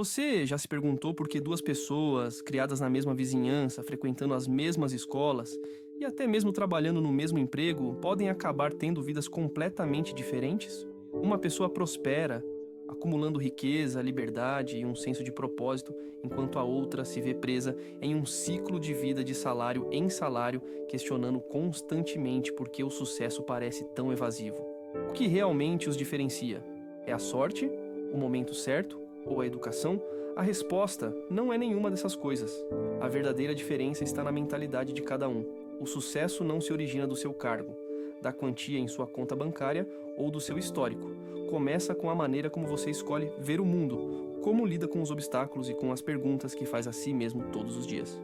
Você já se perguntou por que duas pessoas, criadas na mesma vizinhança, frequentando as mesmas escolas e até mesmo trabalhando no mesmo emprego, podem acabar tendo vidas completamente diferentes? Uma pessoa prospera, acumulando riqueza, liberdade e um senso de propósito, enquanto a outra se vê presa em um ciclo de vida de salário em salário, questionando constantemente por que o sucesso parece tão evasivo. O que realmente os diferencia? É a sorte? O momento certo? Ou a educação? A resposta não é nenhuma dessas coisas. A verdadeira diferença está na mentalidade de cada um. O sucesso não se origina do seu cargo, da quantia em sua conta bancária ou do seu histórico. Começa com a maneira como você escolhe ver o mundo, como lida com os obstáculos e com as perguntas que faz a si mesmo todos os dias.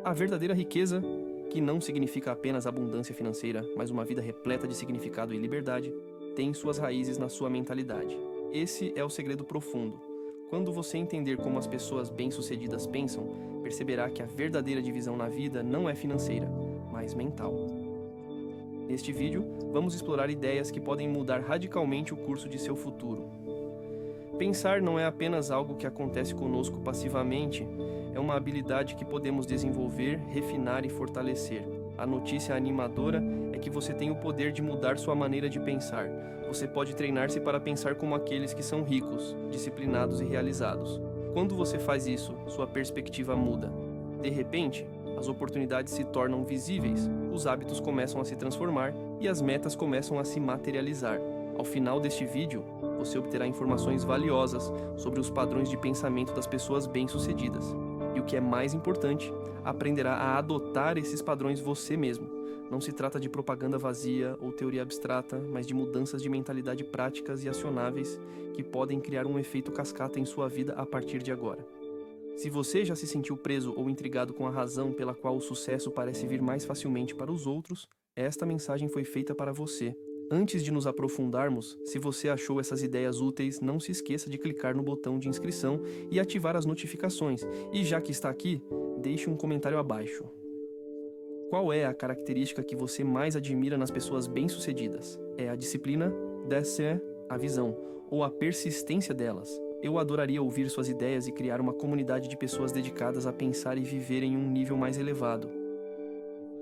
A verdadeira riqueza, que não significa apenas abundância financeira, mas uma vida repleta de significado e liberdade, tem suas raízes na sua mentalidade. Esse é o segredo profundo. Quando você entender como as pessoas bem-sucedidas pensam, perceberá que a verdadeira divisão na vida não é financeira, mas mental. Neste vídeo, vamos explorar ideias que podem mudar radicalmente o curso de seu futuro. Pensar não é apenas algo que acontece conosco passivamente, é uma habilidade que podemos desenvolver, refinar e fortalecer. A notícia animadora é que você tem o poder de mudar sua maneira de pensar. Você pode treinar-se para pensar como aqueles que são ricos, disciplinados e realizados. Quando você faz isso, sua perspectiva muda. De repente, as oportunidades se tornam visíveis, os hábitos começam a se transformar e as metas começam a se materializar. Ao final deste vídeo, você obterá informações valiosas sobre os padrões de pensamento das pessoas bem-sucedidas. E o que é mais importante, aprenderá a adotar esses padrões você mesmo. Não se trata de propaganda vazia ou teoria abstrata, mas de mudanças de mentalidade práticas e acionáveis que podem criar um efeito cascata em sua vida a partir de agora. Se você já se sentiu preso ou intrigado com a razão pela qual o sucesso parece vir mais facilmente para os outros, esta mensagem foi feita para você. Antes de nos aprofundarmos, se você achou essas ideias úteis, não se esqueça de clicar no botão de inscrição e ativar as notificações. E já que está aqui, deixe um comentário abaixo. Qual é a característica que você mais admira nas pessoas bem-sucedidas? É a disciplina, dessa é a visão, ou a persistência delas? Eu adoraria ouvir suas ideias e criar uma comunidade de pessoas dedicadas a pensar e viver em um nível mais elevado.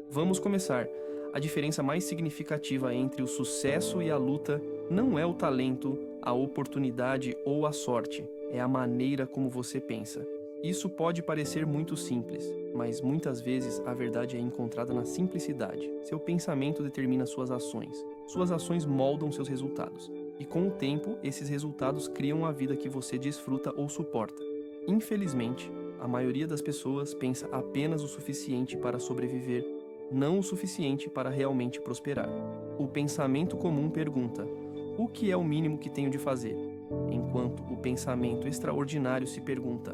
Vamos começar. A diferença mais significativa entre o sucesso e a luta não é o talento, a oportunidade ou a sorte, é a maneira como você pensa. Isso pode parecer muito simples, mas muitas vezes a verdade é encontrada na simplicidade. Seu pensamento determina suas ações moldam seus resultados, e com o tempo, esses resultados criam a vida que você desfruta ou suporta. Infelizmente, a maioria das pessoas pensa apenas o suficiente para sobreviver, não o suficiente para realmente prosperar. O pensamento comum pergunta: o que é o mínimo que tenho de fazer? Enquanto o pensamento extraordinário se pergunta: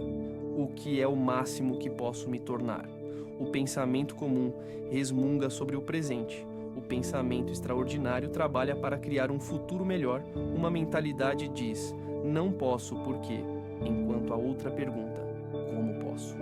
o que é o máximo que posso me tornar? O pensamento comum resmunga sobre o presente. O pensamento extraordinário trabalha para criar um futuro melhor. Uma mentalidade diz: não posso porque, enquanto a outra pergunta: como posso?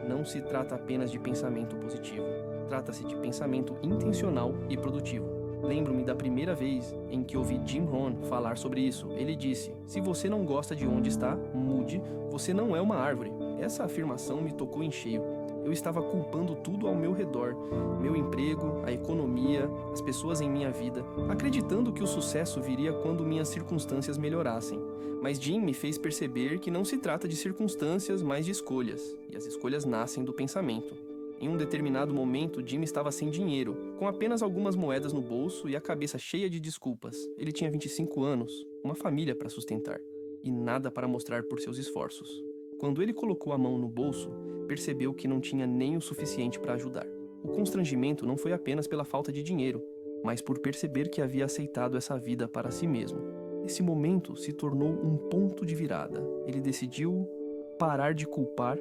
Não se trata apenas de pensamento positivo. Trata-se de pensamento intencional e produtivo. Lembro-me da primeira vez em que ouvi Jim Rohn falar sobre isso. Ele disse: se você não gosta de onde está, mude, você não é uma árvore. Essa afirmação me tocou em cheio. Eu estava culpando tudo ao meu redor, meu emprego, a economia, as pessoas em minha vida, acreditando que o sucesso viria quando minhas circunstâncias melhorassem. Mas Jim me fez perceber que não se trata de circunstâncias, mas de escolhas, e as escolhas nascem do pensamento. Em um determinado momento, Jim estava sem dinheiro, com apenas algumas moedas no bolso e a cabeça cheia de desculpas. Ele tinha 25 anos, uma família para sustentar, e nada para mostrar por seus esforços. Quando ele colocou a mão no bolso, percebeu que não tinha nem o suficiente para ajudar. O constrangimento não foi apenas pela falta de dinheiro, mas por perceber que havia aceitado essa vida para si mesmo. Esse momento se tornou um ponto de virada. Ele decidiu parar de culpar,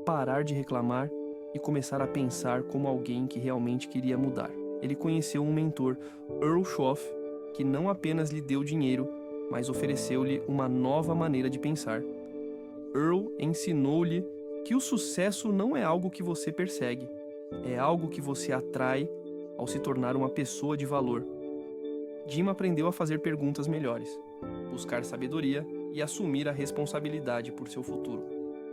parar de reclamar e começar a pensar como alguém que realmente queria mudar. Ele conheceu um mentor, Earl Schoff, que não apenas lhe deu dinheiro, mas ofereceu-lhe uma nova maneira de pensar. Earl ensinou-lhe que o sucesso não é algo que você persegue, é algo que você atrai ao se tornar uma pessoa de valor. Jim aprendeu a fazer perguntas melhores, buscar sabedoria e assumir a responsabilidade por seu futuro.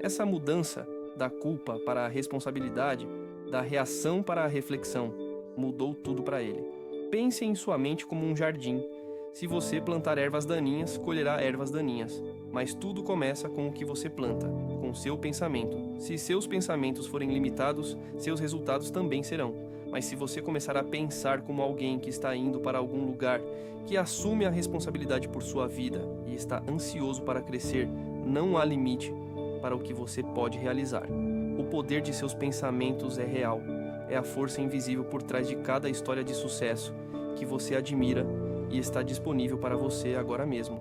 Essa mudança da culpa para a responsabilidade, da reação para a reflexão, mudou tudo para ele. Pense em sua mente como um jardim. Se você plantar ervas daninhas, colherá ervas daninhas. Mas tudo começa com o que você planta, com seu pensamento. Se seus pensamentos forem limitados, seus resultados também serão. Mas se você começar a pensar como alguém que está indo para algum lugar, que assume a responsabilidade por sua vida e está ansioso para crescer, não há limite para o que você pode realizar. O poder de seus pensamentos é real. É a força invisível por trás de cada história de sucesso que você admira e está disponível para você agora mesmo.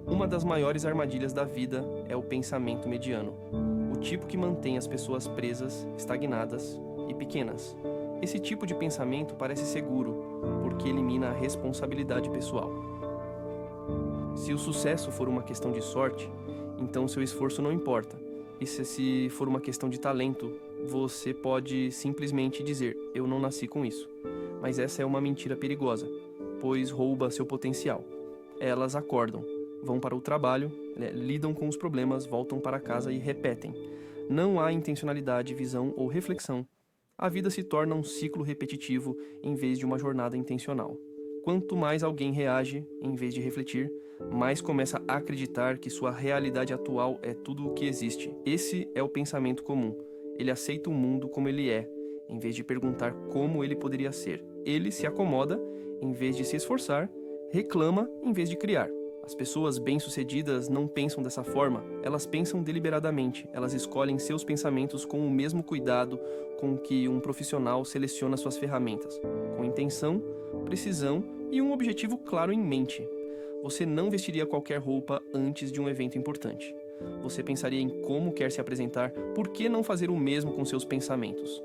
Uma das maiores armadilhas da vida é o pensamento mediano, o tipo que mantém as pessoas presas, estagnadas e pequenas. Esse tipo de pensamento parece seguro, porque elimina a responsabilidade pessoal. Se o sucesso for uma questão de sorte, então seu esforço não importa. E se for uma questão de talento, você pode simplesmente dizer: eu não nasci com isso. Mas essa é uma mentira perigosa, pois rouba seu potencial. Elas acordam, vão para o trabalho, lidam com os problemas, voltam para casa e repetem. Não há intencionalidade, visão ou reflexão. A vida se torna um ciclo repetitivo em vez de uma jornada intencional. Quanto mais alguém reage, em vez de refletir, mais começa a acreditar que sua realidade atual é tudo o que existe. Esse é o pensamento comum. Ele aceita o mundo como ele é, em vez de perguntar como ele poderia ser. Ele se acomoda, em vez de se esforçar, reclama, em vez de criar. As pessoas bem-sucedidas não pensam dessa forma, elas pensam deliberadamente, elas escolhem seus pensamentos com o mesmo cuidado com que um profissional seleciona suas ferramentas, com intenção, precisão e um objetivo claro em mente. Você não vestiria qualquer roupa antes de um evento importante. Você pensaria em como quer se apresentar, por que não fazer o mesmo com seus pensamentos?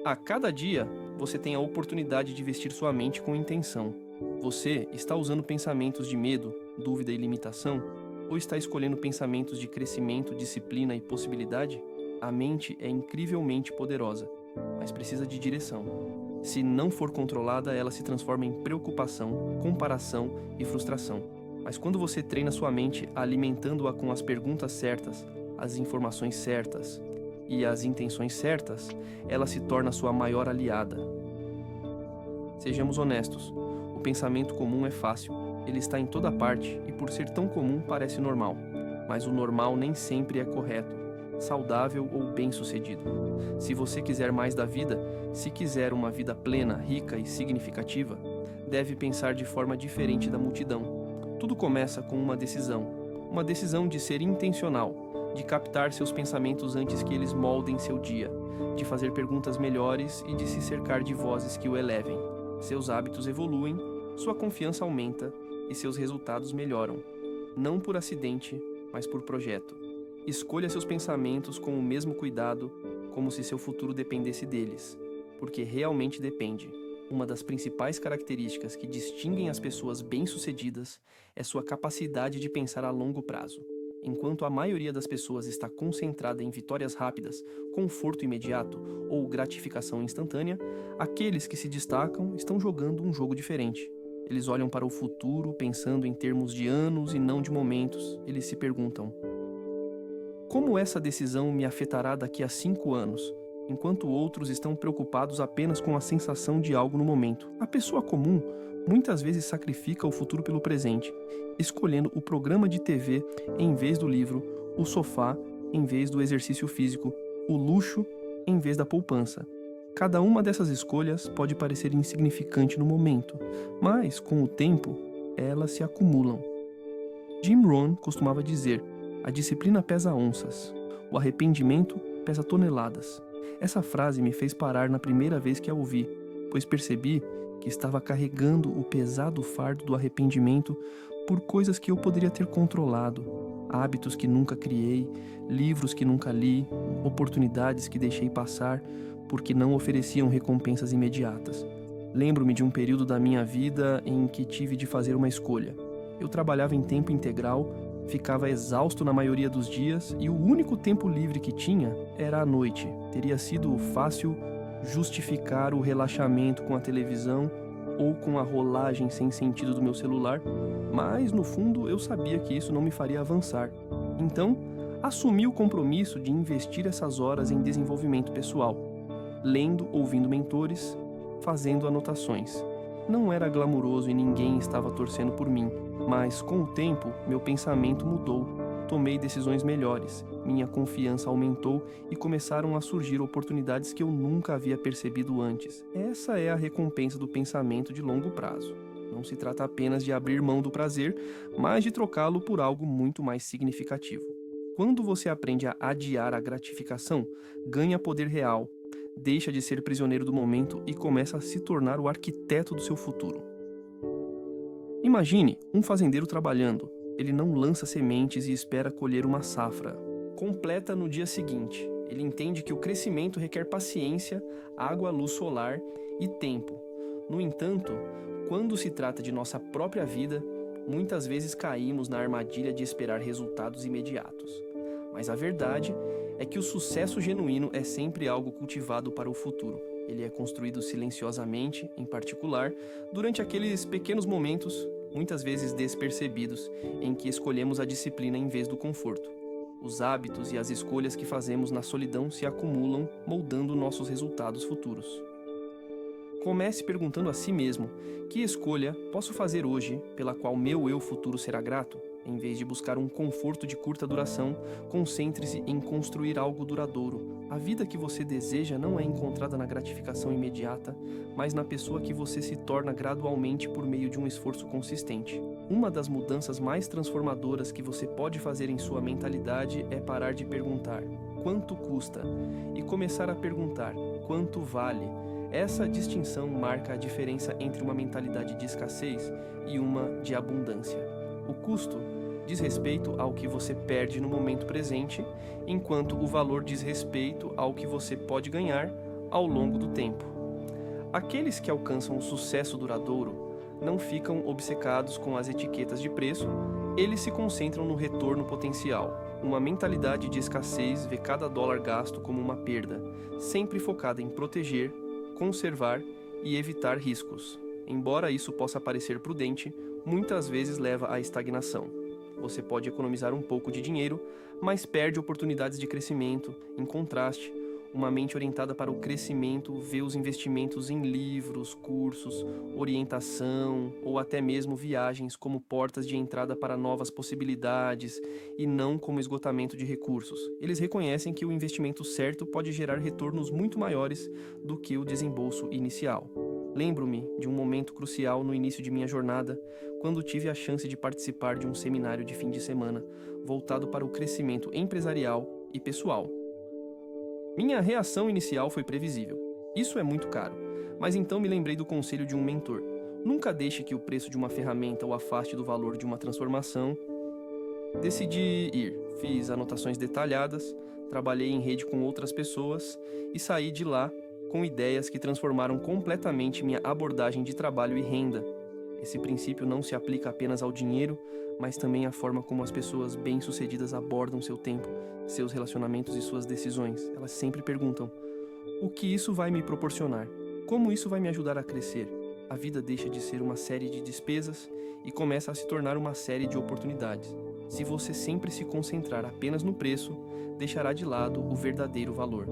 A cada dia, você tem a oportunidade de vestir sua mente com intenção. Você está usando pensamentos de medo, dúvida e limitação? Ou está escolhendo pensamentos de crescimento, disciplina e possibilidade? A mente é incrivelmente poderosa, mas precisa de direção. Se não for controlada, ela se transforma em preocupação, comparação e frustração. Mas quando você treina sua mente alimentando-a com as perguntas certas, as informações certas e as intenções certas, ela se torna sua maior aliada. Sejamos honestos. O pensamento comum é fácil, ele está em toda parte e por ser tão comum parece normal. Mas o normal nem sempre é correto, saudável ou bem-sucedido. Se você quiser mais da vida, se quiser uma vida plena, rica e significativa, deve pensar de forma diferente da multidão. Tudo começa com uma decisão de ser intencional, de captar seus pensamentos antes que eles moldem seu dia, de fazer perguntas melhores e de se cercar de vozes que o elevem. Seus hábitos evoluem, sua confiança aumenta e seus resultados melhoram, não por acidente, mas por projeto. Escolha seus pensamentos com o mesmo cuidado, como se seu futuro dependesse deles, porque realmente depende. Uma das principais características que distinguem as pessoas bem-sucedidas é sua capacidade de pensar a longo prazo. Enquanto a maioria das pessoas está concentrada em vitórias rápidas, conforto imediato ou gratificação instantânea, aqueles que se destacam estão jogando um jogo diferente. Eles olham para o futuro pensando em termos de anos e não de momentos. Eles se perguntam: como essa decisão me afetará daqui a 5 anos? Enquanto outros estão preocupados apenas com a sensação de algo no momento. A pessoa comum muitas vezes sacrifica o futuro pelo presente, escolhendo o programa de TV em vez do livro, o sofá em vez do exercício físico, o luxo em vez da poupança. Cada uma dessas escolhas pode parecer insignificante no momento, mas, com o tempo, elas se acumulam. Jim Rohn costumava dizer: a disciplina pesa onças, o arrependimento pesa toneladas. Essa frase me fez parar na primeira vez que a ouvi, pois percebi que estava carregando o pesado fardo do arrependimento por coisas que eu poderia ter controlado, hábitos que nunca criei, livros que nunca li, oportunidades que deixei passar porque não ofereciam recompensas imediatas. Lembro-me de um período da minha vida em que tive de fazer uma escolha. Eu trabalhava em tempo integral, ficava exausto na maioria dos dias e o único tempo livre que tinha era à noite. Teria sido fácil justificar o relaxamento com a televisão ou com a rolagem sem sentido do meu celular, mas no fundo eu sabia que isso não me faria avançar. Então, assumi o compromisso de investir essas horas em desenvolvimento pessoal, lendo, ouvindo mentores, fazendo anotações. Não era glamuroso e ninguém estava torcendo por mim, mas com o tempo meu pensamento mudou. Tomei decisões melhores, minha confiança aumentou e começaram a surgir oportunidades que eu nunca havia percebido antes. Essa é a recompensa do pensamento de longo prazo. Não se trata apenas de abrir mão do prazer, mas de trocá-lo por algo muito mais significativo. Quando você aprende a adiar a gratificação, ganha poder real, deixa de ser prisioneiro do momento e começa a se tornar o arquiteto do seu futuro. Imagine um fazendeiro trabalhando. Ele não lança sementes e espera colher uma safra completa no dia seguinte. Ele entende que o crescimento requer paciência, água, luz solar e tempo. No entanto, quando se trata de nossa própria vida, muitas vezes caímos na armadilha de esperar resultados imediatos. Mas a verdade é que o sucesso genuíno é sempre algo cultivado para o futuro. Ele é construído silenciosamente, em particular, durante aqueles pequenos momentos, muitas vezes despercebidos, em que escolhemos a disciplina em vez do conforto. Os hábitos e as escolhas que fazemos na solidão se acumulam, moldando nossos resultados futuros. Comece perguntando a si mesmo: que escolha posso fazer hoje pela qual meu eu futuro será grato? Em vez de buscar um conforto de curta duração, concentre-se em construir algo duradouro. A vida que você deseja não é encontrada na gratificação imediata, mas na pessoa que você se torna gradualmente por meio de um esforço consistente. Uma das mudanças mais transformadoras que você pode fazer em sua mentalidade é parar de perguntar quanto custa e começar a perguntar quanto vale. Essa distinção marca a diferença entre uma mentalidade de escassez e uma de abundância. O custo diz respeito ao que você perde no momento presente, enquanto o valor diz respeito ao que você pode ganhar ao longo do tempo. Aqueles que alcançam o sucesso duradouro não ficam obcecados com as etiquetas de preço, eles se concentram no retorno potencial. Uma mentalidade de escassez vê cada dólar gasto como uma perda, sempre focada em proteger, conservar e evitar riscos. Embora isso possa parecer prudente, muitas vezes leva à estagnação. Você pode economizar um pouco de dinheiro, mas perde oportunidades de crescimento. Em contraste, uma mente orientada para o crescimento vê os investimentos em livros, cursos, orientação ou até mesmo viagens como portas de entrada para novas possibilidades e não como esgotamento de recursos. Eles reconhecem que o investimento certo pode gerar retornos muito maiores do que o desembolso inicial. Lembro-me de um momento crucial no início de minha jornada, quando tive a chance de participar de um seminário de fim de semana voltado para o crescimento empresarial e pessoal. Minha reação inicial foi previsível. Isso é muito caro, mas então me lembrei do conselho de um mentor. Nunca deixe que o preço de uma ferramenta o afaste do valor de uma transformação. Decidi ir, fiz anotações detalhadas, trabalhei em rede com outras pessoas e saí de lá com ideias que transformaram completamente minha abordagem de trabalho e renda. Esse princípio não se aplica apenas ao dinheiro, mas também à forma como as pessoas bem-sucedidas abordam seu tempo, seus relacionamentos e suas decisões. Elas sempre perguntam: o que isso vai me proporcionar? Como isso vai me ajudar a crescer? A vida deixa de ser uma série de despesas e começa a se tornar uma série de oportunidades. Se você sempre se concentrar apenas no preço, deixará de lado o verdadeiro valor.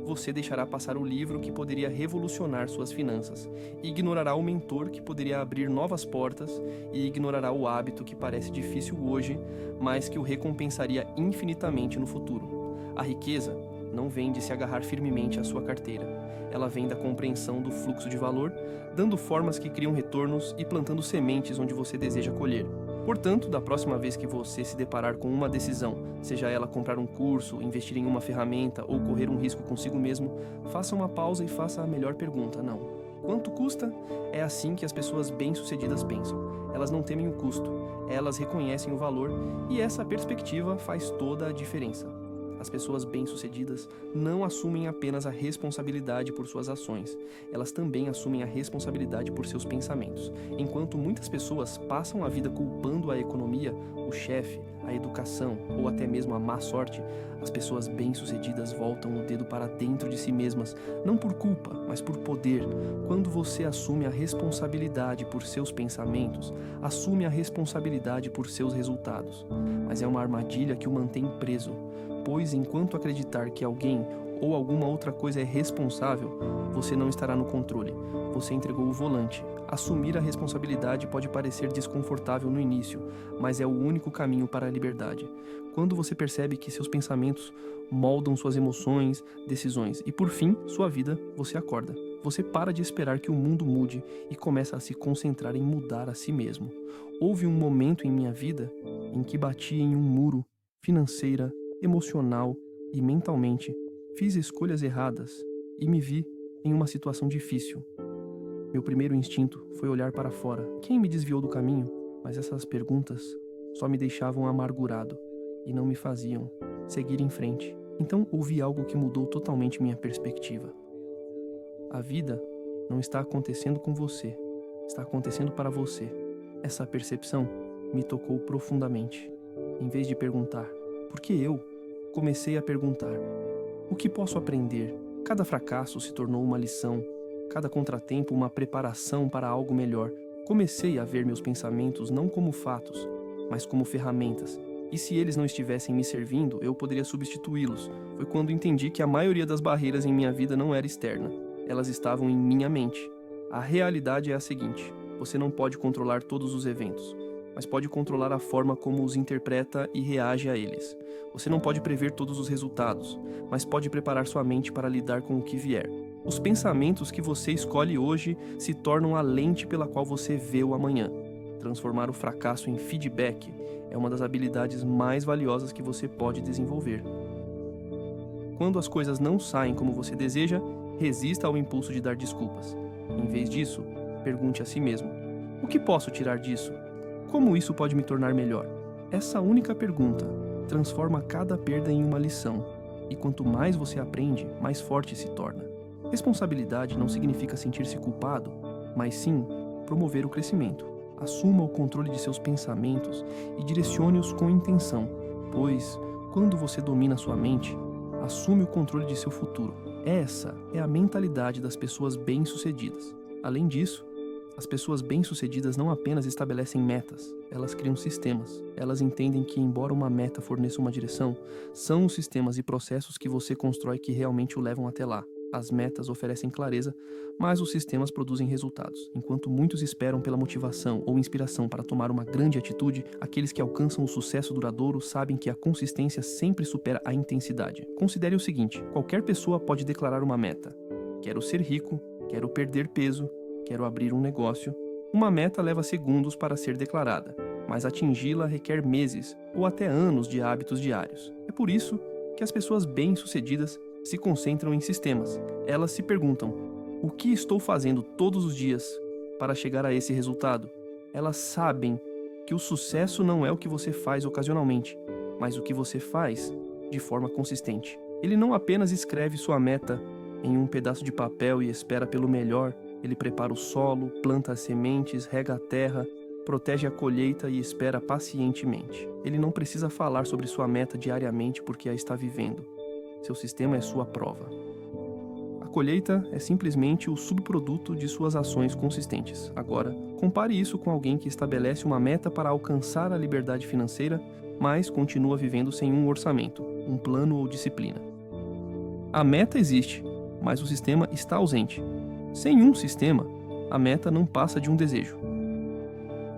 Você deixará passar o livro que poderia revolucionar suas finanças, e ignorará o mentor que poderia abrir novas portas, e ignorará o hábito que parece difícil hoje, mas que o recompensaria infinitamente no futuro. A riqueza não vem de se agarrar firmemente à sua carteira. Ela vem da compreensão do fluxo de valor, dando formas que criam retornos e plantando sementes onde você deseja colher. Portanto, da próxima vez que você se deparar com uma decisão, seja ela comprar um curso, investir em uma ferramenta ou correr um risco consigo mesmo, faça uma pausa e faça a melhor pergunta: não. Quanto custa? É assim que as pessoas bem-sucedidas pensam. Elas não temem o custo, elas reconhecem o valor, e essa perspectiva faz toda a diferença. As pessoas bem-sucedidas não assumem apenas a responsabilidade por suas ações, elas também assumem a responsabilidade por seus pensamentos. Enquanto muitas pessoas passam a vida culpando a economia, o chefe, a educação ou até mesmo a má sorte, as pessoas bem-sucedidas voltam o dedo para dentro de si mesmas, não por culpa, mas por poder. Quando você assume a responsabilidade por seus pensamentos, assume a responsabilidade por seus resultados. Mas é uma armadilha que o mantém preso, pois enquanto acreditar que alguém ou alguma outra coisa é responsável, você não estará no controle. Você entregou o volante. Assumir a responsabilidade pode parecer desconfortável no início, mas é o único caminho para a liberdade. Quando você percebe que seus pensamentos moldam suas emoções, decisões e, por fim, sua vida, você acorda. Você para de esperar que o mundo mude e começa a se concentrar em mudar a si mesmo. Houve um momento em minha vida em que bati em um muro, financeira, emocional e mentalmente. Fiz escolhas erradas e me vi em uma situação difícil. Meu primeiro instinto foi olhar para fora. Quem me desviou do caminho? Mas essas perguntas só me deixavam amargurado e não me faziam seguir em frente. Então ouvi algo que mudou totalmente minha perspectiva. A vida não está acontecendo com você, está acontecendo para você. Essa percepção me tocou profundamente. Em vez de perguntar, por que eu? Comecei a perguntar, o que posso aprender? Cada fracasso se tornou uma lição, cada contratempo uma preparação para algo melhor. Comecei a ver meus pensamentos não como fatos, mas como ferramentas. E se eles não estivessem me servindo, eu poderia substituí-los. Foi quando entendi que a maioria das barreiras em minha vida não era externa. Elas estavam em minha mente. A realidade é a seguinte: você não pode controlar todos os eventos, mas pode controlar a forma como os interpreta e reage a eles. Você não pode prever todos os resultados, mas pode preparar sua mente para lidar com o que vier. Os pensamentos que você escolhe hoje se tornam a lente pela qual você vê o amanhã. Transformar o fracasso em feedback é uma das habilidades mais valiosas que você pode desenvolver. Quando as coisas não saem como você deseja, resista ao impulso de dar desculpas. Em vez disso, pergunte a si mesmo: o que posso tirar disso? Como isso pode me tornar melhor? Essa única pergunta transforma cada perda em uma lição, e quanto mais você aprende, mais forte se torna. Responsabilidade não significa sentir-se culpado, mas sim promover o crescimento. Assuma o controle de seus pensamentos e direcione-os com intenção, pois, quando você domina sua mente, assume o controle de seu futuro. Essa é a mentalidade das pessoas bem-sucedidas. Além disso, as pessoas bem-sucedidas não apenas estabelecem metas, elas criam sistemas. Elas entendem que, embora uma meta forneça uma direção, são os sistemas e processos que você constrói que realmente o levam até lá. As metas oferecem clareza, mas os sistemas produzem resultados. Enquanto muitos esperam pela motivação ou inspiração para tomar uma grande atitude, aqueles que alcançam o sucesso duradouro sabem que a consistência sempre supera a intensidade. Considere o seguinte: qualquer pessoa pode declarar uma meta. Quero ser rico, quero perder peso, quero abrir um negócio. Uma meta leva segundos para ser declarada, mas atingi-la requer meses ou até anos de hábitos diários. É por isso que as pessoas bem-sucedidas se concentram em sistemas. Elas se perguntam: o que estou fazendo todos os dias para chegar a esse resultado? Elas sabem que o sucesso não é o que você faz ocasionalmente, mas o que você faz de forma consistente. Ele não apenas escreve sua meta em um pedaço de papel e espera pelo melhor. Ele prepara o solo, planta as sementes, rega a terra, protege a colheita e espera pacientemente. Ele não precisa falar sobre sua meta diariamente porque a está vivendo. Seu sistema é sua prova. A colheita é simplesmente o subproduto de suas ações consistentes. Agora, compare isso com alguém que estabelece uma meta para alcançar a liberdade financeira, mas continua vivendo sem um orçamento, um plano ou disciplina. A meta existe, mas o sistema está ausente. Sem um sistema, a meta não passa de um desejo.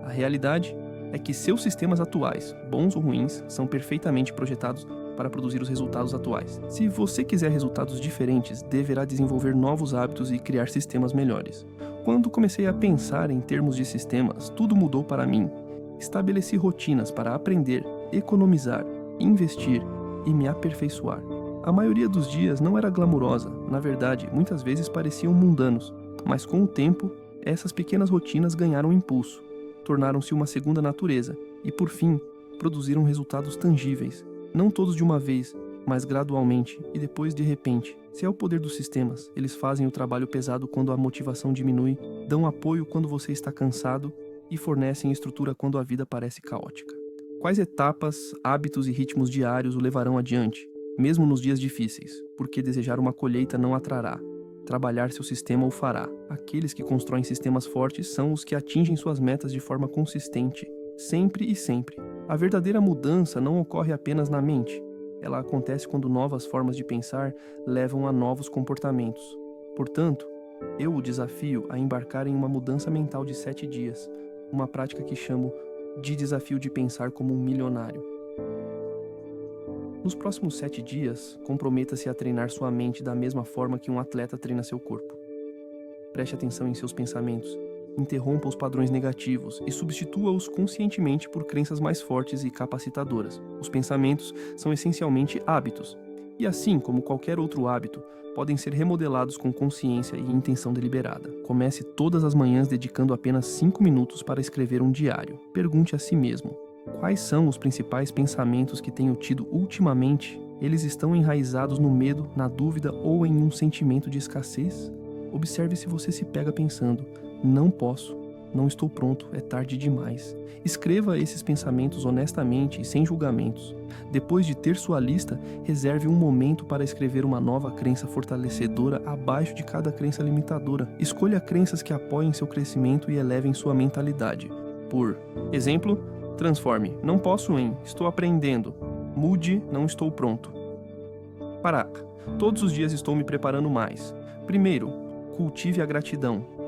A realidade é que seus sistemas atuais, bons ou ruins, são perfeitamente projetados para produzir os resultados atuais. Se você quiser resultados diferentes, deverá desenvolver novos hábitos e criar sistemas melhores. Quando comecei a pensar em termos de sistemas, tudo mudou para mim. Estabeleci rotinas para aprender, economizar, investir e me aperfeiçoar. A maioria dos dias não era glamurosa, na verdade, muitas vezes pareciam mundanos, mas com o tempo, essas pequenas rotinas ganharam impulso, tornaram-se uma segunda natureza e, por fim, produziram resultados tangíveis. Não todos de uma vez, mas gradualmente e depois de repente. Se é o poder dos sistemas, eles fazem o trabalho pesado quando a motivação diminui, dão apoio quando você está cansado e fornecem estrutura quando a vida parece caótica. Quais etapas, hábitos e ritmos diários o levarão adiante, mesmo nos dias difíceis? Porque desejar uma colheita não atrará. Trabalhar seu sistema o fará. Aqueles que constroem sistemas fortes são os que atingem suas metas de forma consistente, sempre e sempre. A verdadeira mudança não ocorre apenas na mente. Ela acontece quando novas formas de pensar levam a novos comportamentos. Portanto, eu o desafio a embarcar em uma mudança mental de 7 dias, uma prática que chamo de desafio de pensar como um milionário. Nos próximos 7 dias, comprometa-se a treinar sua mente da mesma forma que um atleta treina seu corpo. Preste atenção em seus pensamentos, interrompa os padrões negativos e substitua-os conscientemente por crenças mais fortes e capacitadoras. Os pensamentos são essencialmente hábitos, e assim como qualquer outro hábito, podem ser remodelados com consciência e intenção deliberada. Comece todas as manhãs dedicando apenas 5 minutos para escrever um diário. Pergunte a si mesmo: quais são os principais pensamentos que tenho tido ultimamente? Eles estão enraizados no medo, na dúvida ou em um sentimento de escassez? Observe se você se pega pensando: não posso, não estou pronto, é tarde demais. Escreva esses pensamentos honestamente e sem julgamentos. Depois de ter sua lista, reserve um momento para escrever uma nova crença fortalecedora abaixo de cada crença limitadora. Escolha crenças que apoiem seu crescimento e elevem sua mentalidade. Por exemplo, transforme: não posso em estou aprendendo. Mude: não estou pronto. Para: todos os dias estou me preparando mais. Primeiro, cultive a gratidão.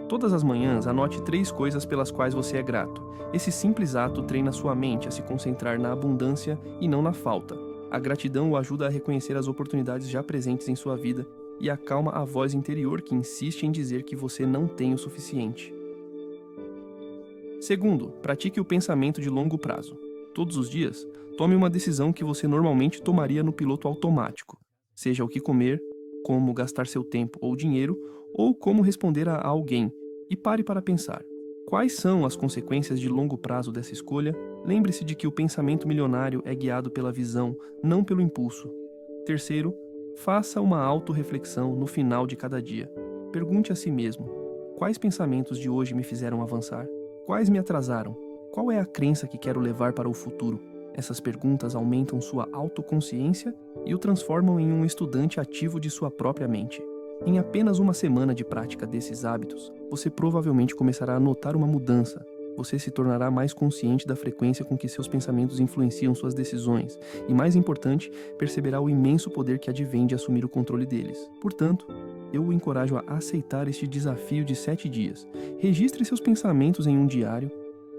Todas as manhãs, anote 3 coisas pelas quais você é grato. Esse simples ato treina sua mente a se concentrar na abundância e não na falta. A gratidão o ajuda a reconhecer as oportunidades já presentes em sua vida e acalma a voz interior que insiste em dizer que você não tem o suficiente. Segundo, pratique o pensamento de longo prazo. Todos os dias, tome uma decisão que você normalmente tomaria no piloto automático, seja o que comer, como gastar seu tempo ou dinheiro, ou como responder a alguém, e pare para pensar: quais são as consequências de longo prazo dessa escolha? Lembre-se de que o pensamento milionário é guiado pela visão, não pelo impulso. Terceiro, faça uma autorreflexão no final de cada dia. Pergunte a si mesmo: quais pensamentos de hoje me fizeram avançar? Quais me atrasaram? Qual é a crença que quero levar para o futuro? Essas perguntas aumentam sua autoconsciência e o transformam em um estudante ativo de sua própria mente. Em apenas uma semana de prática desses hábitos, você provavelmente começará a notar uma mudança. Você se tornará mais consciente da frequência com que seus pensamentos influenciam suas decisões e, mais importante, perceberá o imenso poder que advém de assumir o controle deles. Portanto, eu o encorajo a aceitar este desafio de 7 dias. Registre seus pensamentos em um diário,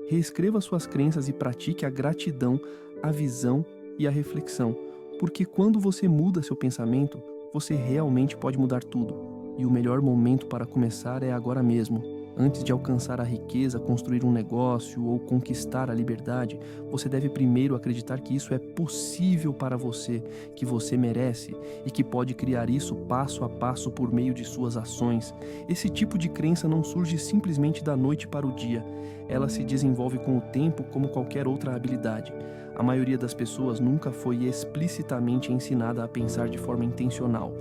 reescreva suas crenças e pratique a gratidão, a visão e a reflexão, porque quando você muda seu pensamento, você realmente pode mudar tudo. E o melhor momento para começar é agora mesmo. Antes de alcançar a riqueza, construir um negócio ou conquistar a liberdade, você deve primeiro acreditar que isso é possível para você, que você merece e que pode criar isso passo a passo por meio de suas ações. Esse tipo de crença não surge simplesmente da noite para o dia. Ela se desenvolve com o tempo como qualquer outra habilidade. A maioria das pessoas nunca foi explicitamente ensinada a pensar de forma intencional.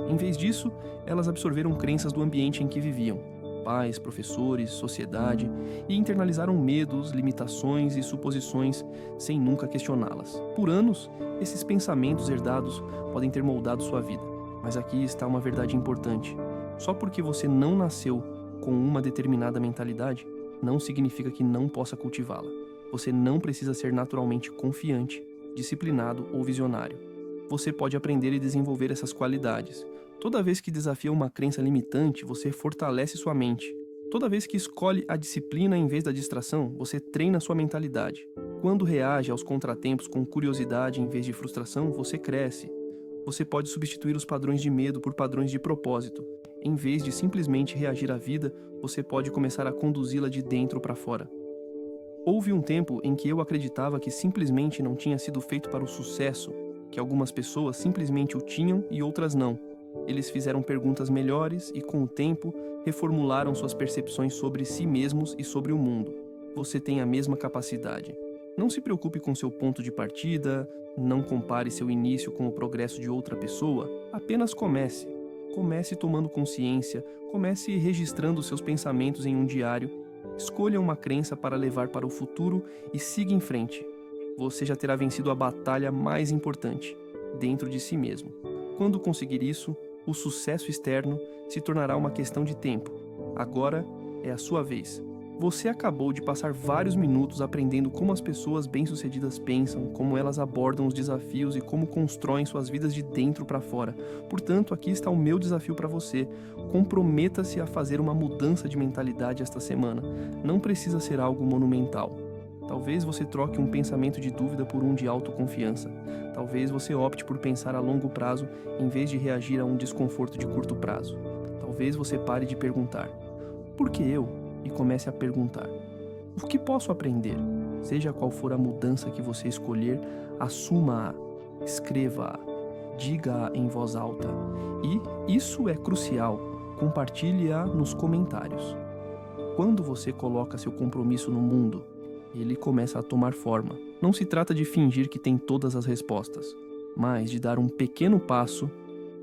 Em vez disso, elas absorveram crenças do ambiente em que viviam, pais, professores, sociedade, e internalizaram medos, limitações e suposições sem nunca questioná-las. Por anos, esses pensamentos herdados podem ter moldado sua vida. Mas aqui está uma verdade importante. Só porque você não nasceu com uma determinada mentalidade, não significa que não possa cultivá-la. Você não precisa ser naturalmente confiante, disciplinado ou visionário. Você pode aprender e desenvolver essas qualidades. Toda vez que desafia uma crença limitante, você fortalece sua mente. Toda vez que escolhe a disciplina em vez da distração, você treina sua mentalidade. Quando reage aos contratempos com curiosidade em vez de frustração, você cresce. Você pode substituir os padrões de medo por padrões de propósito. Em vez de simplesmente reagir à vida, você pode começar a conduzi-la de dentro para fora. Houve um tempo em que eu acreditava que simplesmente não tinha sido feito para o sucesso, que algumas pessoas simplesmente o tinham e outras não. Eles fizeram perguntas melhores e, com o tempo, reformularam suas percepções sobre si mesmos e sobre o mundo. Você tem a mesma capacidade. Não se preocupe com seu ponto de partida, não compare seu início com o progresso de outra pessoa, apenas comece. Comece tomando consciência, comece registrando seus pensamentos em um diário, escolha uma crença para levar para o futuro e siga em frente. Você já terá vencido a batalha mais importante, dentro de si mesmo. Quando conseguir isso, o sucesso externo se tornará uma questão de tempo. Agora é a sua vez. Você acabou de passar vários minutos aprendendo como as pessoas bem-sucedidas pensam, como elas abordam os desafios e como constroem suas vidas de dentro para fora. Portanto, aqui está o meu desafio para você. Comprometa-se a fazer uma mudança de mentalidade esta semana. Não precisa ser algo monumental. Talvez você troque um pensamento de dúvida por um de autoconfiança. Talvez você opte por pensar a longo prazo em vez de reagir a um desconforto de curto prazo. Talvez você pare de perguntar: por que eu? E comece a perguntar: o que posso aprender? Seja qual for a mudança que você escolher, assuma-a, escreva-a, diga-a em voz alta. E isso é crucial, compartilhe-a nos comentários. Quando você coloca seu compromisso no mundo, ele começa a tomar forma. Não se trata de fingir que tem todas as respostas, mas de dar um pequeno passo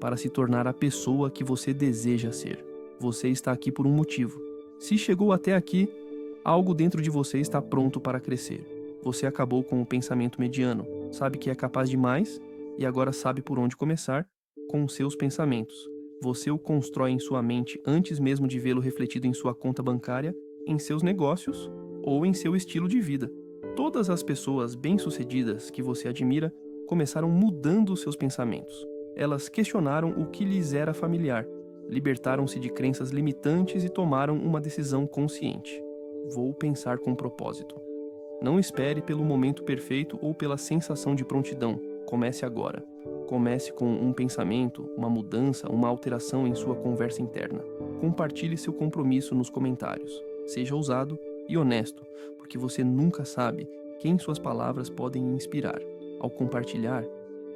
para se tornar a pessoa que você deseja ser. Você está aqui por um motivo. Se chegou até aqui, algo dentro de você está pronto para crescer. Você acabou com o pensamento mediano, sabe que é capaz de mais e agora sabe por onde começar com os seus pensamentos. Você o constrói em sua mente antes mesmo de vê-lo refletido em sua conta bancária, em seus negócios ou em seu estilo de vida. Todas as pessoas bem-sucedidas que você admira começaram mudando seus pensamentos. Elas questionaram o que lhes era familiar, libertaram-se de crenças limitantes e tomaram uma decisão consciente. Vou pensar com propósito. Não espere pelo momento perfeito ou pela sensação de prontidão. Comece agora. Comece com um pensamento, uma mudança, uma alteração em sua conversa interna. Compartilhe seu compromisso nos comentários. Seja ousado e honesto, porque você nunca sabe quem suas palavras podem inspirar. Ao compartilhar,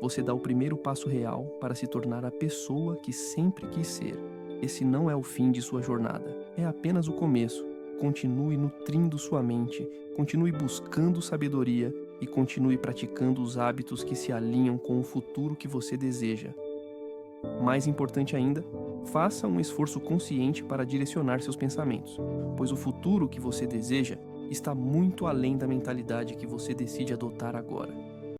você dá o primeiro passo real para se tornar a pessoa que sempre quis ser. Esse não é o fim de sua jornada, é apenas o começo. Continue nutrindo sua mente, continue buscando sabedoria e continue praticando os hábitos que se alinham com o futuro que você deseja. Mais importante ainda, faça um esforço consciente para direcionar seus pensamentos, pois o futuro que você deseja está muito além da mentalidade que você decide adotar agora.